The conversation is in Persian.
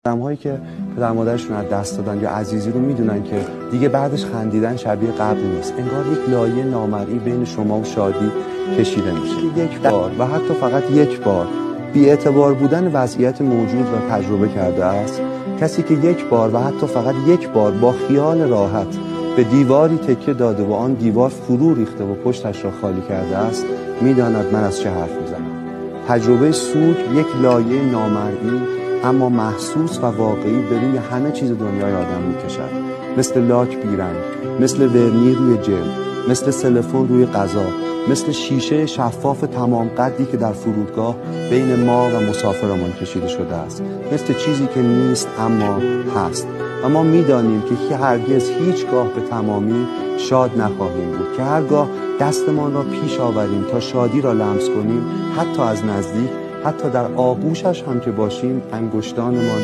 آدم‌هایی که پدر مادرشون از دست دادن یا عزیزی رو میدونن که دیگه بعدش خندیدن شبیه قبل نیست. انگار یک لایه نامرئی بین شما و شادی کشیده میشه. یک بار و حتی فقط یک بار بی‌اعتبار بودن وضعیت موجود و تجربه کرده است، کسی که یک بار و حتی فقط یک بار با خیال راحت به دیواری تکیه داده و آن دیوار فرو ریخته و پشتش را خالی کرده است، میداند من از چه حرف میزنم. تجربه سوگ یک لایه نامرئی اما محسوس و واقعی به روی همه چیز دنیای آدم میکشد. مثل لاک بیرنگ، مثل ورنیر روی جلد، مثل سلفون روی غذا، مثل شیشه شفاف تمام قدی که در فرودگاه بین ما و مسافرمان کشیده شده است، مثل چیزی که نیست اما هست. و ما میدانیم که هرگز هیچگاه به تمامی شاد نخواهیم بود، که هرگاه دستمان را پیش آوریم تا شادی را لمس کنیم، حتی از نزدیک، حتی در آغوشش هم که باشیم، انگشتانمان